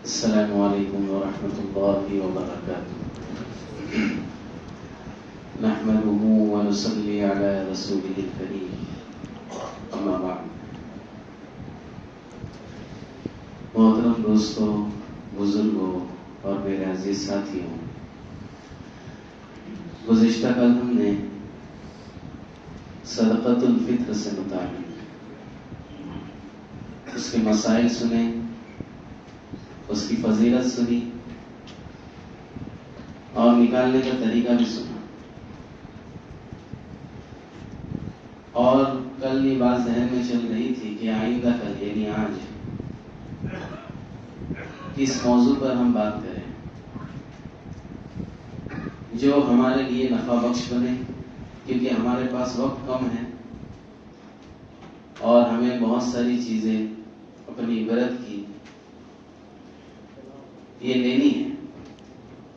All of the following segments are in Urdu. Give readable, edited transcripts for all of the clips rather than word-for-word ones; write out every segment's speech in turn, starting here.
السلام علیکم ورحمۃ اللہ وبرکاتہ نحمده ونصلی علی رسوله الکریم اما بعد۔ محترم دوستوں، بزرگوں اور میرے عزیز ساتھیوں، گزشتہ کل ہم نے صدقۃ الفطر سے متعلق اس کے مسائل سنے، اس کی فضیلت سنی اور نکالنے کا طریقہ بھی سنا، اور کل یہ بات ذہن میں چل رہی تھی کہ آئندہ کل یعنی آج کس موضوع پر ہم بات کریں جو ہمارے لیے نفع بخش بنے، کیونکہ ہمارے پاس وقت کم ہے اور ہمیں بہت ساری چیزیں اپنی عبرت کی یہ لینی ہے،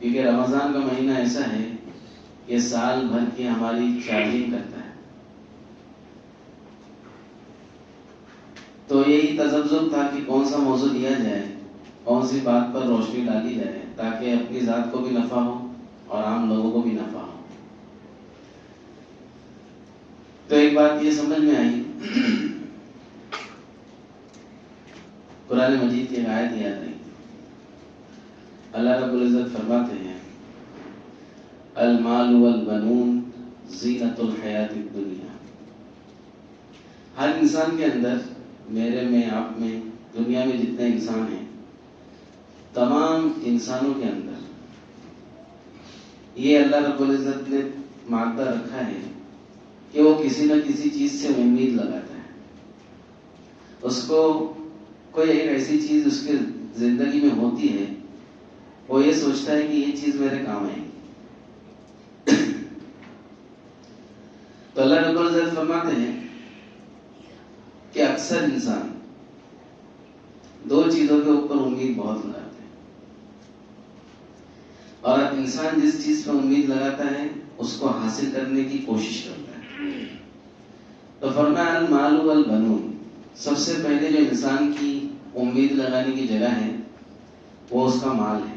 کیونکہ رمضان کا مہینہ ایسا ہے کہ سال بھر کی ہماری چارجنگ کرتا ہے۔ تو یہی تذبذب تھا کہ کون سا موضوع لیا جائے، کون سی بات پر روشنی ڈالی جائے تاکہ اپنی ذات کو بھی نفع ہو اور عام لوگوں کو بھی نفع ہو۔ تو ایک بات یہ سمجھ میں آئی، قرآن مجید کی آیت یاد آئی۔ اللہ رب العزت فرماتے ہیں المال والبنون زینت الحیات الدنیا۔ ہر انسان کے اندر، میرے میں، آپ میں، دنیا میں جتنے انسان ہیں، تمام انسانوں کے اندر یہ اللہ رب العزت نے مادہ رکھا ہے کہ وہ کسی نہ کسی چیز سے امید لگاتا ہے۔ اس کو کوئی ایک ایسی چیز اس کی زندگی میں ہوتی ہے، وہ یہ سوچتا ہے کہ یہ چیز میرے کام آئے گی۔ تو اللہ رب العزت فرماتے ہیں کہ اکثر انسان دو چیزوں کے اوپر امید بہت لگاتے ہیں، اور اب انسان جس چیز پر امید لگاتا ہے اس کو حاصل کرنے کی کوشش کرتا ہے۔ تو فرمایا المال والبنون، سب سے پہلے جو انسان کی امید لگانے کی جگہ ہے وہ اس کا مال ہے۔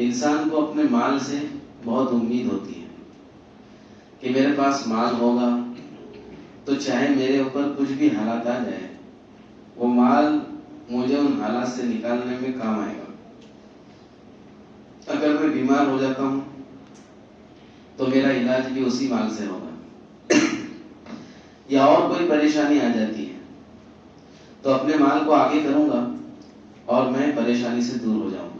انسان کو اپنے مال سے بہت امید ہوتی ہے کہ میرے پاس مال ہوگا تو چاہے میرے اوپر کچھ بھی حالات آ جائے، وہ مال مجھے ان حالات سے نکالنے میں کام آئے گا۔ اگر میں بیمار ہو جاتا ہوں تو میرا علاج بھی اسی مال سے ہوگا، یا اور کوئی پریشانی آ جاتی ہے تو اپنے مال کو آگے کروں گا اور میں پریشانی سے دور ہو جاؤں گا۔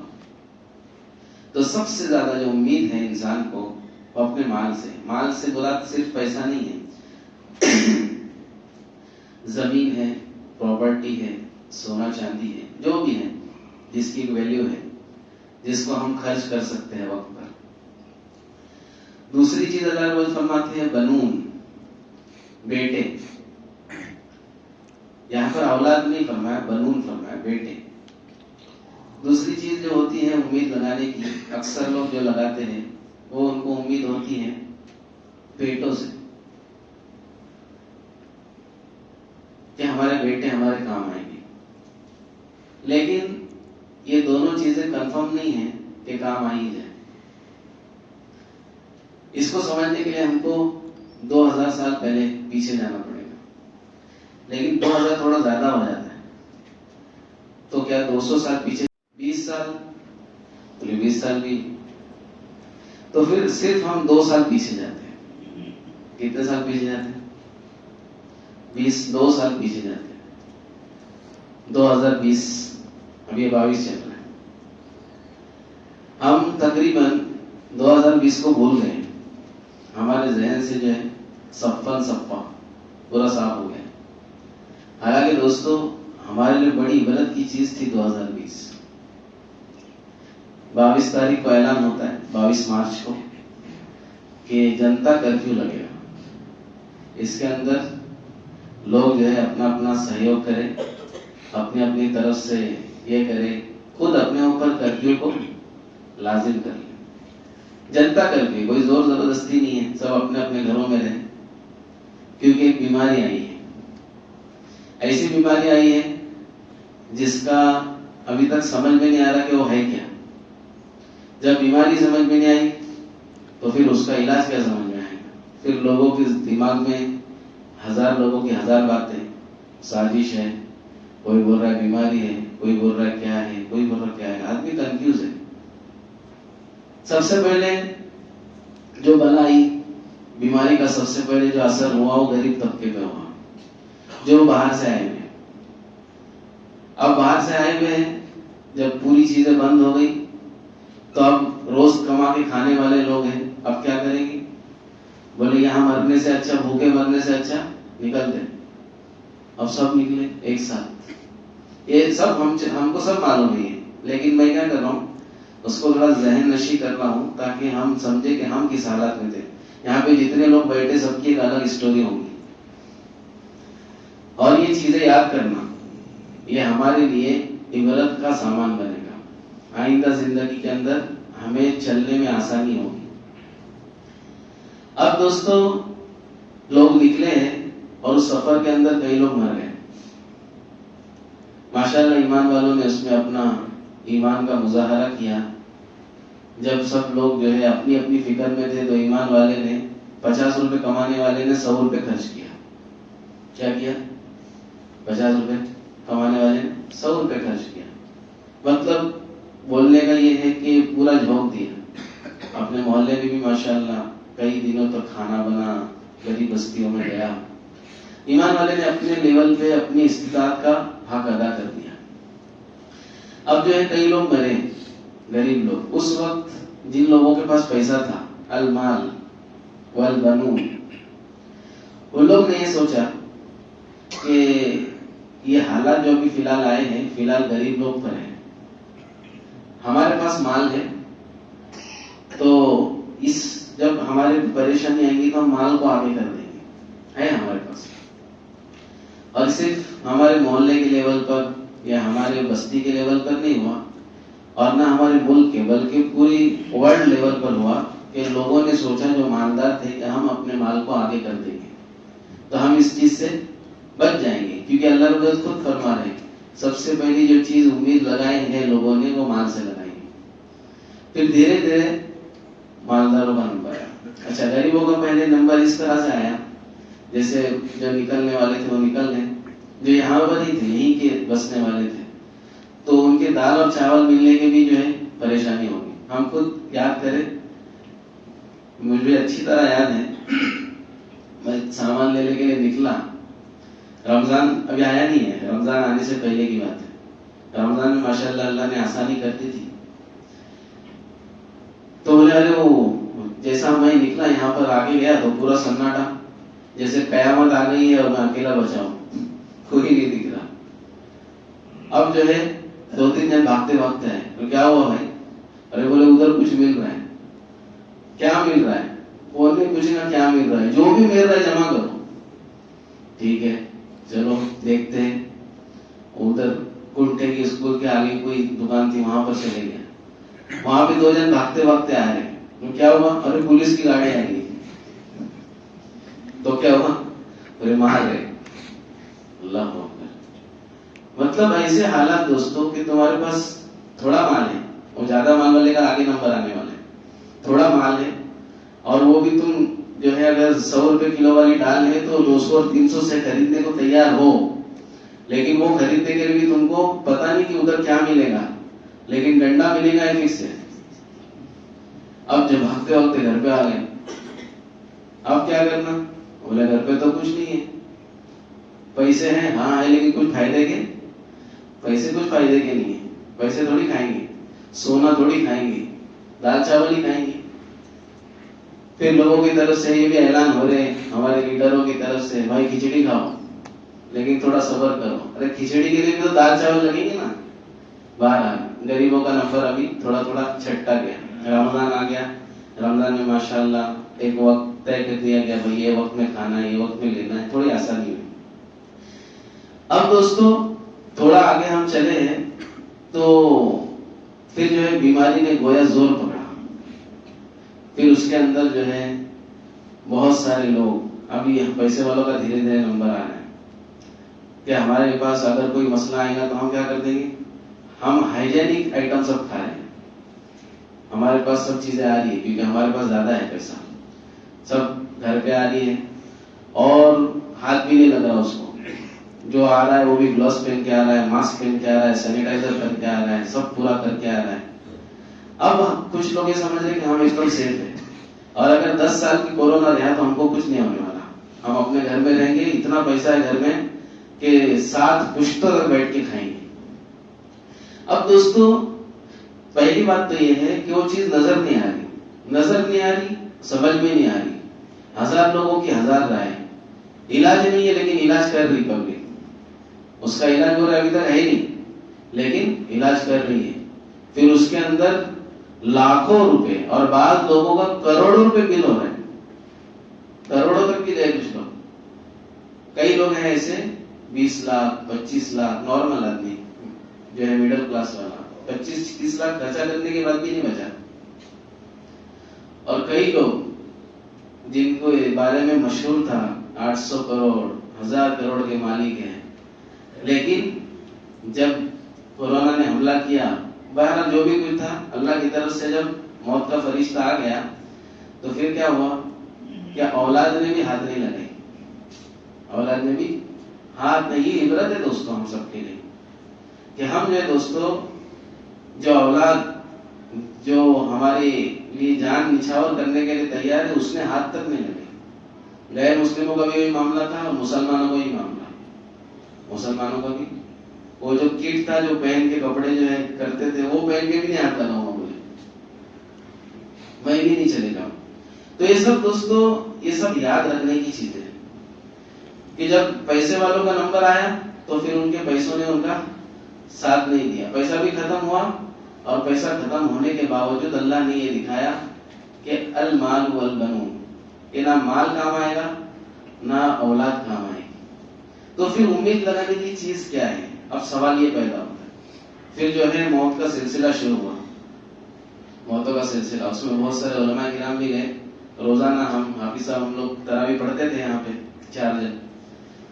تو سب سے زیادہ جو امید ہے انسان کو وہ اپنے مال سے۔ مال سے مراد صرف پیسہ نہیں ہے، زمین ہے، پراپرٹی ہے، سونا چاندی ہے، جو بھی ہے جس کی ایک ویلیو ہے، جس کو ہم خرچ کر سکتے ہیں وقت پر۔ دوسری چیز اللہ روز فرماتے ہیں بنون، بیٹے۔ یہاں پر اولاد نہیں فرمایا، بنون فرمایا، بیٹے۔ دوسری چیز جو ہوتی ہے امید لگانے کی، اکثر لوگ جو لگاتے ہیں وہ ان کو امید ہوتی ہے بیٹوں سے، کہ ہمارے بیٹے ہمارے کام آئیں گے۔ لیکن یہ دونوں چیزیں کنفرم نہیں ہیں کہ کام آ ہی جائے۔ اس کو سمجھنے کے لیے ہم کو 2000 سال پہلے پیچھے جانا پڑے گا، لیکن 2000 تھوڑا زیادہ ہو جاتا ہے، تو کیا 200 سال پیچھے، 20 سال، 20 سال بھی، تو پھر صرف ہم 2 سال پیچھے جاتے ہیں۔ کتنے سال پیچھے جاتے ہیں؟ 2 سال پیچھے جاتے ہیں۔ 2020، اب یہ 22 چل رہا ہے، ہم تقریباً 2020 کو بھول گئے، ہمارے ذہن سے جو ہے صفا پورا صاف ہو گیا۔ حالانکہ دوستو ہمارے لیے بڑی عبرت کی چیز تھی 2020۔ 22 تاریخ کو اعلان ہوتا ہے، 22 مارچ کو، کہ جنتا کرفیو لگے گا۔ اس کے اندر لوگ جو ہے اپنا اپنا سہیوگ کریں، اپنی اپنی طرف سے یہ کریں، خود اپنے اوپر کرفیو کو لازم کر لیں۔ جنتا کرفیو، کوئی زور زبردستی نہیں ہے، سب اپنے اپنے گھروں میں رہیں، کیونکہ ایک بیماری آئی ہے، ایسی بیماری آئی ہے جس کا ابھی تک سمجھ میں نہیں آ رہا کہ وہ ہے کیا. جب بیماری سمجھ میں نہیں آئی تو پھر اس کا علاج کیا سمجھ میں آئے گا. پھر لوگوں کے دماغ میں 1000 لوگوں کی 1000 باتیں، سازش ہے، کوئی بول رہا ہے بیماری ہے، کوئی بول رہا ہے کیا ہے، کوئی بول رہا ہے کیا ہے. آدمی کنفیوز ہے. سب سے پہلے جو بلا آئی بیماری کا، سب سے پہلے جو اثر ہوا وہ غریب طبقے پہ ہوا، جو باہر سے آئے ہوئے. اب باہر سے آئے ہوئے ہیں، جب پوری چیزیں بند ہو گئی تو اب روز کما کے کھانے والے لوگ ہیں، اب کیا کریں گے؟ بولے یہاں مرنے سے اچھا، بھوکے مرنے سے اچھا نکلتے. اب سب نکلے ایک ساتھ. یہ سب ہم کو سب معلوم ہے، لیکن میں کیا کر رہا ہوں، اس کو تھوڑا ذہن نشی کر رہا ہوں تاکہ ہم سمجھے کہ ہم کس حالات میں تھے. یہاں پہ جتنے لوگ بیٹھے سب کی ایک الگ اسٹوری ہوگی، اور یہ چیزیں یاد کرنا یہ ہمارے لیے عبرت کا سامان بنے گا. آئندہ زندگی کے اندر ہمیں چلنے میں آسانی ہوگی. اب دوستو لوگ نکلے ہیں اور اس سفر کے اندر کئی لوگ مر گئے. ماشاءاللہ ایمان والوں نے اس میں اپنا ایمان کا مظاہرہ کیا. جب سب لوگ جو ہے اپنی اپنی فکر میں تھے تو ایمان والے نے 50 روپے کمانے والے نے 100 روپے خرچ کیا. کیا کیا؟ 50 روپے کمانے والے نے 100 روپے خرچ کیا. مطلب بولنے کا یہ ہے کہ پورا جھونک دیا. اپنے محلے میں بھی ماشاءاللہ کئی دنوں تک کھانا بنا، غریب بستیوں میں گیا. ایمان والے نے اپنے لیول پہ اپنی استطاعت کا حق ادا کر دیا. اب جو ہے کئی لوگ مرے، غریب لوگ. اس وقت جن لوگوں کے پاس پیسہ تھا، المال والبنون، ان لوگ نے یہ سوچا کہ یہ حالات جو ابھی فی الحال آئے ہیں، فی الحال غریب لوگ پر ہیں، ہمارے پاس مال ہے تو جب ہمارے پریشانی آئیں گی تو ہم مال کو آگے کر دیں گے، ہے ہمارے پاس. اور صرف ہمارے محلے کے لیول پر یا ہمارے بستی کے لیول پر نہیں ہوا، اور نہ ہمارے ملک کے بلکہ پوری ورلڈ لیول پر ہوا کہ لوگوں نے سوچا جو مالدار تھے کہ ہم اپنے مال کو آگے کر دیں گے تو ہم اس چیز سے بچ جائیں گے. کیونکہ اللہ رب العزت خود فرما رہے ہیں سب سے پہلی جو چیز امید لگائی ہے لوگوں نے وہ مال سے لگائی ہے. پھر دھیرے دھیرے مالداروں کا نمبر آیا. اچھا، غریبوں کا پہلے نمبر اس طرح سے آیا جیسے جو نکلنے والے تھے وہ نکل گئے، جو یہاں پر ہی تھے یہیں کے بسنے والے تھے تو ان کے دال اور چاول ملنے کی بھی جو ہے پریشانی ہوگی. ہم خود یاد کریں، مجھے اچھی طرح یاد ہے، میں سامان لینے کے لیے نکلا. رمضان ابھی آیا نہیں ہے، رمضان آنے سے پہلے کی بات ہے. رمضان میں ماشاءاللہ اللہ نے آسانی کر دی تھی. تو بولے ارے وہ جیسا میں نکلا یہاں پر آگے گیا تو پورا سناٹا، جیسے قیامت آ گئی ہے اور میں اکیلا بچا ہوں، کوئی نہیں دکھ رہا. اب جو ہے 2-3 دن بھاگتے بھاگتے آئے تو کیا ہوا بھائی؟ ارے بولے ادھر کچھ مل رہا ہے. کیا مل رہا ہے؟ بولنے پوچھنا کیا مل رہا ہے؟ جو بھی مل رہا ہے جمع کرو. ٹھیک ہے چلو دیکھتے ہیں. ادھر کنٹے کی اسکول کے آگے کوئی دکان تھی وہاں پر چلے گیا. وہاں پہ 2 جن بھاگتے بھاگتے آ رہے. کیا ہوا؟ ارے پولیس کی گاڑی آ گئی. تو کیا ہوا؟ ارے مار گئے. اللہ اکبر. مطلب ایسے حالات دوستوں کہ تمہارے پاس تھوڑا مال ہے، اور زیادہ مال والے کا آگے نمبر آنے والے. تھوڑا مال ہے اور وہ بھی تم جو ہے اگر 100 روپے کلو والی ڈال ہے تو 200 اور 300 سے خریدنے کو تیار ہو، لیکن وہ خریدنے کے لیے بھی تم کو پتا نہیں کہ ادھر کیا ملے گا، لیکن ڈنڈا ملے گا فکس ہے. اب جب بھاگتے وقت گھر پہ آ گئے، اب کیا کرنا؟ بولے گھر پہ تو کچھ نہیں ہے. پیسے ہیں؟ ہاں ہے، لیکن کچھ فائدے کے؟ پیسے کچھ فائدے کے نہیں ہے. پیسے تھوڑی کھائیں گے، سونا تھوڑی کھائیں گے، دال چاول ہی کھائیں گے. پھر لوگوں کی طرف سے یہ بھی اعلان ہو رہے ہیں ہمارے لیڈروں کی طرف سے، بھائی کھچڑی کھاؤ لیکن تھوڑا صبر کرو. ارے کھچڑی کے لیے بھی تو دال چاول لگیں گے نا. باہر غریبوں کا نمبر ابھی تھوڑا تھوڑا چھٹتا گیا. رمضان آ گیا. رمضان میں ماشاءاللہ ایک وقت طے کر دیا گیا، بھائی یہ وقت میں کھانا ہے، یہ وقت میں لینا ہے. تھوڑی آسانی ہوئی. اب دوستو تھوڑا آگے ہم چلے ہیں تو پھر جو ہے بیماری نے گویا زور پکڑا. پھر اس کے اندر جو ہے بہت سارے لوگ، ابھی پیسے والوں کا دھیرے دھیرے نمبر آ رہا ہے کہ ہمارے پاس اگر کوئی مسئلہ آئے گا تو ہم کیا کر دیں گے؟ ہم ہائیجینک آئٹم سب کھا رہے ہیں, ہمارے پاس سب چیزیں آ رہی ہیں کیونکہ ہمارے پاس زیادہ ہے پیسہ, سب گھر پہ آ رہی ہے اور ہاتھ بھی نہیں لگ رہا اس کو, جو آ رہا ہے وہ بھی گلوز پہن کے آ رہا ہے, ماسک پہن کے آ رہا ہے, سینیٹائزر کر کے آ رہا ہے, سب پورا کر کے آ رہا ہے. اب کچھ لوگ یہ سمجھ رہے کہ ہم ایک دم سیف ہے, اور اگر 10 سال کی کورونا رہا تو ہم کو کچھ نہیں ہونے والا, ہم اپنے گھر میں رہیں گے, اتنا پیسہ ہے گھر میں کہ ساتھ پشتوں تک بیٹھ کے کھائیں گے. اب دوستو پہلی بات تو یہ ہے کہ وہ چیز نظر نہیں آ رہی, نظر نہیں آ رہی, سمجھ میں نہیں آ رہی. 1000 لوگوں کی 1000 رائے, علاج نہیں ہے لیکن علاج کر رہی پبلک, اس کا علاج ہو رہا ہے ابھی تک ہے ہی نہیں لیکن علاج کر رہی ہے. پھر اس کے اندر لاکھوں روپے اور بعض لوگوں کا کروڑوں روپے بل ہو رہے ہیں, کروڑوں تک بھی گئے کچھ لوگ. کئی لوگ ہیں ایسے 20 لاکھ 25 لاکھ, نارمل آدمی جو ہے مڈل کلاس والا 25-30 لاکھ خرچہ کرنے کے بعد بھی نہیں بچا. اور کئی لوگ جن کو اس بارے میں مشہور تھا 800 کروڑ 1000 کروڑ کے مالک ہیں, لیکن جب کورونا نے حملہ کیا, بہرحال جو بھی کچھ تھا اللہ کی طرف سے جب موت کا فرشتہ آ گیا تو پھر کیا ہوا, کیا اولاد نے بھی ہاتھ نہیں لگائی, اولاد نے بھی ہاتھ نہیں. عبرت ہے دوستوں ہم سب کے لیے کہ ہم جو ہے دوستوں جو اولاد جو ہمارے لیے جان نچھاور کرنے کے لیے تیار ہے اس نے ہاتھ تک نہیں لگے. غیر مسلموں کا بھی وہی معاملہ تھا اور مسلمانوں کا ہی معاملہ, مسلمانوں کا بھی وہ جو کٹ تھا جو پہن کے کپڑے جو ہے کرتے تھے وہ پہن کے بھی نہیں ہاتھ لگاؤں گا, مجھے میں بھی نہیں چلے گا. تو یہ سب دوستوں یہ سب یاد رکھنے کی چیزیں ہیں کہ جب پیسے والوں کا نمبر آیا تو پھر ان کے پیسوں نے ان کا ساتھ نہیں دیا, پیسہ بھی ختم ہوا, اور پیسہ ختم ہونے کے باوجود اللہ نے یہ دکھایا کہ المال والبنون, کہ نہ مال کام آئے گا نہ اولاد کام آئے گی. تو پھر امید لگانے کی چیز کیا ہے؟ اب سوال یہ پیدا ہوتا ہے. پھر جو ہے موت کا سلسلہ شروع ہوا, موتوں کا سلسلہ, اس میں بہت سارے علماء کرام بھی گئے. روزانہ ہم حافظ صاحب ہم لوگ تراویح پڑھتے تھے یہاں پہ 4 جن,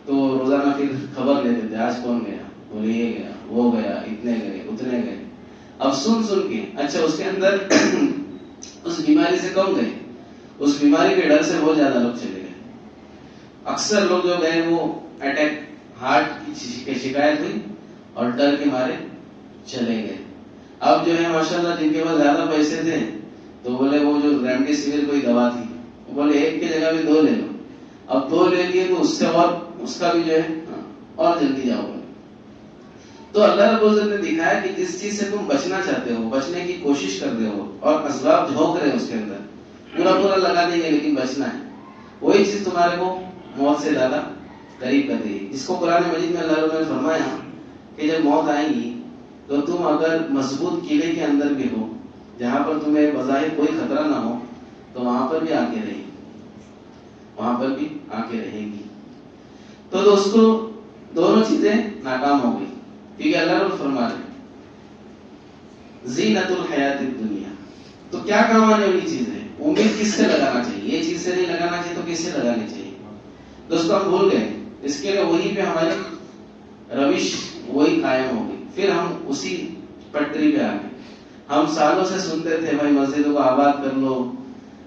تو روزانہ پھر خبر لیتے تھے آج کون گیا, بولے یہ گیا وہ گیا, اتنے گئے اتنے گئے. اب سن کے اچھا اس کے اندر اس بیماری سے کم گئے, اس بیماری کے ڈر سے بہت زیادہ لوگ چلے گئے. اکثر لوگ جو گئے وہ اٹیک ہارٹ کی شکایت ہوئی اور ڈر کے مارے چلے گئے. اب جو ہے ماشاءاللہ جن کے پاس زیادہ پیسے تھے تو بولے وہ جو ریمڈیسیویر کوئی دوا تھی وہ بولے ایک کی جگہ بھی 2 لے لو. اب 2 لے لیے تو اس سے اور اس کا بھی جو ہے اور جلدی جاؤ گے. تو اللہ رب العزت نے دکھایا کہ جس چیز سے تم بچنا چاہتے ہو, بچنے کی کوشش کر رہے ہو اور اسباب جھونک رہے ہو اس کے اندر پورا لگا دیں گے لیکن بچنا ہے, وہی چیز تمہارے کو موت سے زیادہ قریب کر دے گی. اس کو قرآن مجید میں اللہ رب العزت نے فرمایا کہ جب موت آئے گی تو تم اگر مضبوط قلعے کے اندر بھی ہو جہاں پر تمہیں بظاہر کوئی خطرہ نہ ہو تو وہاں پر بھی آ کے رہے گی, وہاں پر بھی آ کے رہے گی. تو دوستو دونوں چیزیں ناکام ہو گئی کیونکہ اللہ رب فرما رہے زینت الحیات الدنیا. تو کیا کام آنے والی چیز ہے؟ امید کس سے لگانا چاہیے؟ یہ چیز سے نہیں لگانا چاہیے تو کس سے لگانی چاہیے؟ دوستو ہم بھول گئے, اس کے لیے وہی پہ ہماری روش وہی قائم ہو گئی, پھر ہم اسی پٹری پہ آ گئے. ہم سالوں سے سنتے تھے بھائی مسجدوں کو آباد کر لو,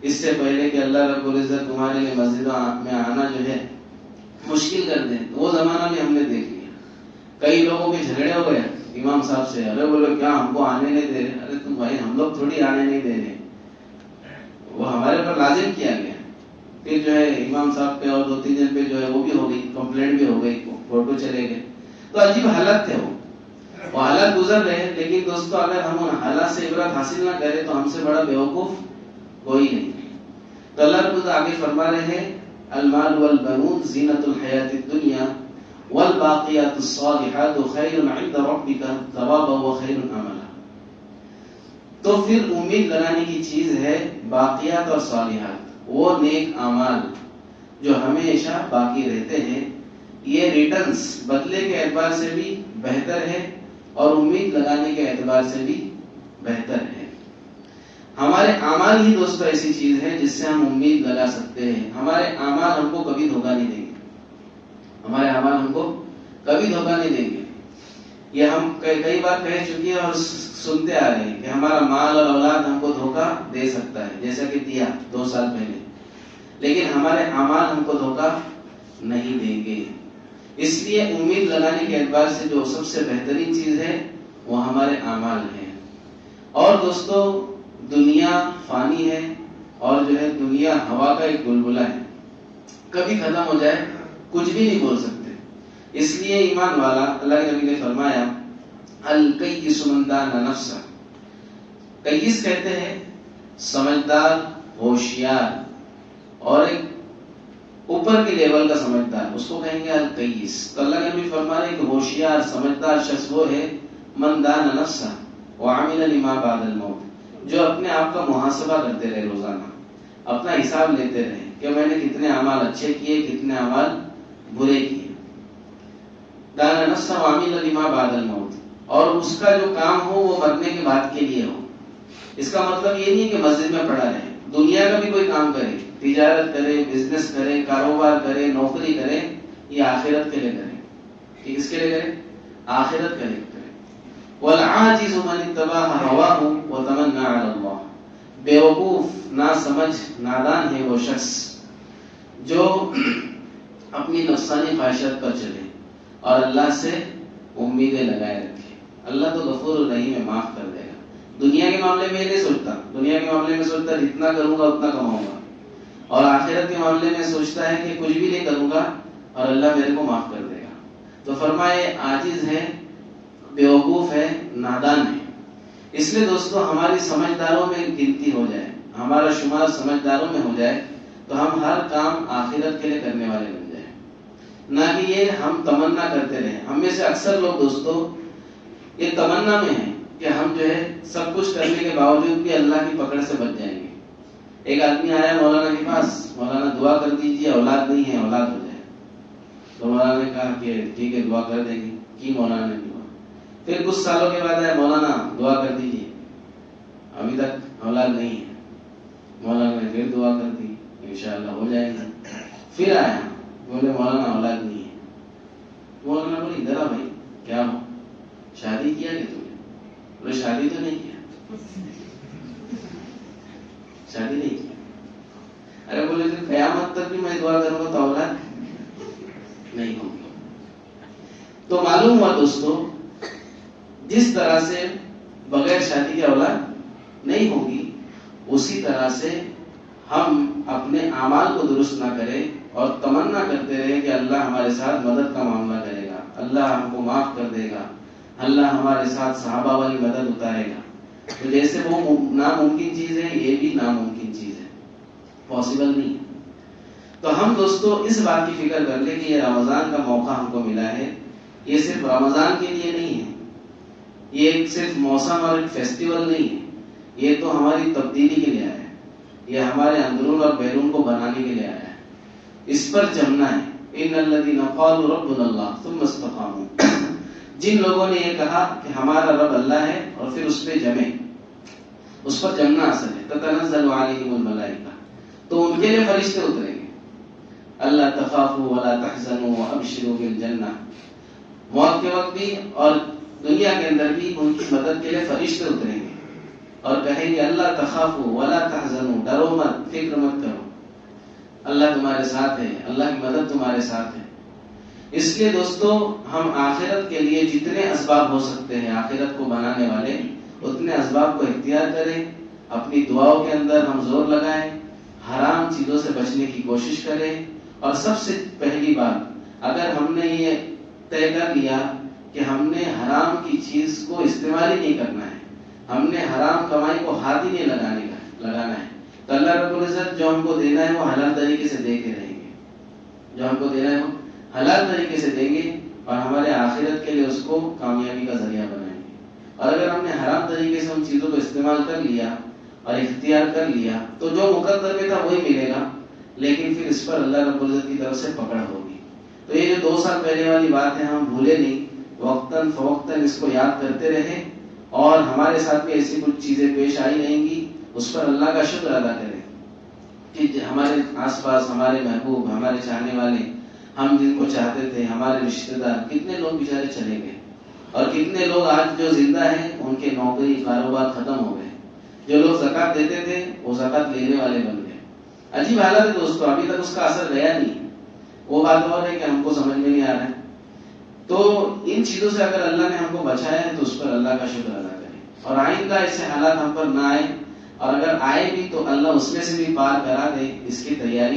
اس سے پہلے کہ اللہ رب العزت تمہارے لیے مسجدوں میں آنا جو ہے مشکل کر دیں. وہ زمانہ بھی ہم نے دیکھ لیا. کئی لوگوں کے جھگڑے ہو گئے امام صاحب سے, ارے بولو کیا ہم کو آنے نہیں دے رہے؟ ارے تم بھائی ہم لوگ تھوڑی آنے نہیں دے رہے, وہ ہمارے پر لازم کیا گیا. پھر جو ہے امام صاحب پہ اور 2-3 جن پہ جو ہے وہ بھی ہو گئی, کمپلینٹ بھی ہو گئی, فوٹو چلے گئے. تو عجیب حالت تھے, وہ حالات گزر رہے. لیکن دوستو اگر ہم ان حالات سے عبرت حاصل نہ کریں تو ہم سے بڑا بیوقوف کوئی نہیں. تو اللہ رب آگے فرما رہے ہیں المال والبنون زینت الحیات الدنیا والباقیات الصالحات خیر عند ربک ثوابا وخیر عملا. تو پھر امید لگانے کی چیز ہے باقیات اور صالحات, وہ نیک اعمال جو ہمیشہ باقی رہتے ہیں. یہ ریٹرنز بدلے کے اعتبار سے بھی بہتر ہے اور امید لگانے کے اعتبار سے بھی بہتر ہے. ہمارے اعمال ہی دوستو ایسی چیز ہے جس سے ہم امید لگا سکتے ہیں. ہمارے اعمال ہم کو کبھی دھوکہ نہیں دیں گے, ہمارے اعمال ہم کو کبھی دھوکہ نہیں دیں گے. یہ ہم کئی بار کہہ چکے ہیں اور سنتے آ رہے ہیں کہ ہمارا مال اور اولاد ہم کو دھوکہ دے سکتا ہے، جیسا کہ دیا 2 سال پہلے، لیکن ہمارے اعمال ہم کو دھوکہ نہیں دیں گے۔ اس لیے امید لگانے کے اعتبار سے جو سب سے بہترین چیز ہے وہ ہمارے اعمال ہیں۔ اور دوستو، دنیا فانی ہے، اور جو ہے دنیا ہوا کا ایک بلبلہ ہے، کبھی ختم ہو جائے کچھ بھی نہیں بول سکتے۔ اس لیے ایمان والا، اللہ کے نبی نے فرمایا الکیس من دان نفسہ، کیس کہتے ہیں سمجھدار، ہوشیار، اور ایک اوپر کے لیول کا سمجھدار، اس کو کہیں گے الکیس۔ تو اللہ کے نبی فرما رہے کہ ہوشیار سمجھدار شخص وہ ہے من دان نفسہ وعمل لما بعد الموت، جو اپنے آپ کا محاسبہ کرتے رہے، روزانہ اپنا حساب لیتے رہے کہ میں نے کتنے اعمال اچھے کیے، کتنے اعمال برے کیے۔ دان نفسہ وعمل لما بعد الموت، اور اس کا جو کام ہو وہ مرنے کے بعد کے لیے ہو۔ اس کا مطلب یہ نہیں کہ مسجد میں پڑا رہے، دنیا کا بھی کوئی کام کرے، تجارت کرے، بزنس کرے، کاروبار کرے، نوکری کرے، یہ آخرت کے لیے کرے۔ یہ کس کے لیے کرے؟ آخرت کے لیے کرے۔ والعاجز من اتبع هواه وتمنى على الله، بیوقوف، ناسمجھ، نادان ہے وہ شخص جو اپنی نفسانی خواہشات پر چلے اور اللہ سے امیدیں لگائے رکھے۔ اللہ تو غفور الرحیم ہے، معاف کر دے گا۔ دنیا کے معاملے میں نہیں سوچتا، دنیا کے معاملے میں سوچتا جتنا کروں گا اتنا کماؤں گا، اور آخرت کے معاملے میں سوچتا ہے کہ کچھ بھی نہیں کروں گا اور اللہ میرے کو معاف کر دے گا۔ تو فرمائے عاجز ہے، بیوقوف ہے، نادان ہے۔ اس لیے دوستو ہماری سمجھداروں میں گنتی ہو جائے، ہمارا شمار سمجھداروں میں ہو جائے، تو ہم ہر کام آخرت کے لیے کرنے والے بن جائیں، نہ کہ یہ ہم تمنا کرتے رہیں۔ ہم میں سے اکثر لوگ دوستو یہ تمنا میں ہیں کہ ہم جو ہے سب کچھ کرنے کے باوجود بھی اللہ کی پکڑ سے بچ جائیں گے۔ ایک آدمی آیا مولانا کے پاس، مولانا دعا کر دیجیے، اولاد نہیں ہے، اولاد ہو جائے۔ تو مولانا نے کہا کہ ٹھیک ہے دعا کر دیں گے، کی مولانا نے دعا۔ پھر کچھ سالوں کے بعد آیا، مولانا دعا کر دیجیے، ابھی تک اولاد نہیں ہے۔ مولانا نے پھر دعا کر دی، انشاءاللہ ہو جائے گا۔ پھر آیا، بولے مولانا اولاد نہیں ہے۔ مولانا بولے ادھر آ بھائی، کیا ہو، شادی کیا کہ تم نے؟ بولے شادی تو نہیں کیا، شادی نہیں کیا۔ ارے بولے پھر قیامت تک بھی میں دعا کروں گا تو اولاد نہیں ہوگی۔ تو معلوم ہوا دوستو، جس طرح سے بغیر شادی کے اولاد نہیں ہوگی، اسی طرح سے ہم اپنے اعمال کو درست نہ کریں اور تمنا کرتے رہے کہ اللہ ہمارے ساتھ مدد کا معاملہ کرے گا، اللہ ہم کو معاف کر دے گا، اللہ ہمارے ساتھ صحابہ والی مدد اتارے گا۔ تو جیسے وہ ناممکن چیز ہے، یہ بھی ناممکن چیز ہے، پاسبل نہیں ہے۔ تو ہم دوستو اس بات کی فکر کر لیں کہ یہ رمضان کا موقع ہم کو ملا ہے، یہ صرف رمضان کے لیے نہیں ہے، یہ ایک صرف موسم اور ایک فیسٹیول نہیں ہے، یہ تو ہماری تبدیلی کے لیے آیا ہے، یہ ہمارے اندرون اور بیرون کو بنانے کے لیے آیا ہے۔ اس پر جمنا ہے۔ ان الذین قالوا ربنا اللہ ثم استقاموا، جن لوگوں نے یہ کہا کہ ہمارا رب اللہ ہے اور پھر اس پہ جمے، اس پر جمنا اصل ہے۔ تتنزل علیہم الملائکہ، تو ان کے لیے فرشتے اتریں گے، اللہ تخافوا ولا تحزنوا وابشروا بالجنہ، موت کے وقت بھی اور دنیا کے اندر بھی ان کی مدد کے لیے فرشتے اتریں گے اور کہیں گے اللہ تخافوا ولا تحزنوا، ڈرو مت، فکر مت کرو، اللہ تمہارے ساتھ ہے، اللہ کی مدد تمہارے ساتھ ہے۔ اس لیے دوستو ہم آخرت کے لیے جتنے اسباب ہو سکتے ہیں آخرت کو بنانے والے، اتنے اسباب کو اختیار کریں، اپنی دعاؤں کے اندر ہم زور لگائیں، حرام چیزوں سے بچنے کی کوشش کریں، اور سب سے پہلی بات، اگر ہم نے یہ طے کر لیا کہ ہم نے حرام کی چیز کو استعمال ہی نہیں کرنا ہے، ہم نے حرام کمائی کو ہاتھ ہی نہیں لگانا ہے، تو اللہ رب العزت جو ہم کو دینا ہے وہ حلال طریقے سے دے کے رہیں گے، جو ہم کو دینا ہے وہ حلال طریقے سے دیں گے اور ہمارے آخرت کے لیے اس کو کامیابی کا ذریعہ بنائیں گے۔ اور اگر ہم نے حرام طریقے سے ان چیزوں کو استعمال کر لیا اور اختیار کر لیا تو جو مقدر میں تھا وہی ملے گا، لیکن پھر اس پر اللہ رب العزت کی طرف سے پکڑ ہوگی۔ تو یہ جو 2 سال پہلے والی بات ہے ہم بھولے نہیں، وقتاً فوقتاً اس کو یاد کرتے رہیں، اور ہمارے ساتھ بھی ایسی کچھ چیزیں پیش آئی رہیں گی، اس پر اللہ کا شکر ادا کریں کہ ہمارے آس پاس ہمارے محبوب، ہمارے چاہنے والے، ہم جن کو چاہتے تھے، ہمارے رشتہ دار، کتنے لوگ بیچارے چلے گئے، اور کتنے لوگ آج جو زندہ ہیں ان کے نوکری کاروبار ختم ہو گئے. جو لوگ زکات دیتے تھے وہ زکات لینے والے بن گئے. عجیب حالت ہے دوستو, ابھی تک اس کا اثر گیا نہیں. وہ بات اور ہے کہ ہم کو سمجھ میں نہیں آ رہا ہے. تو ان چیزوں سے اگر اللہ نے ہم کو بچایا ہے تو اس پر اللہ کا شکر ادا کریں, اور آئندہ ایسے حالات ہم پر نہ آئے, اور اگر آئے بھی تو اللہ اس میں سے بھی پار کرا دے, اس کی تیاری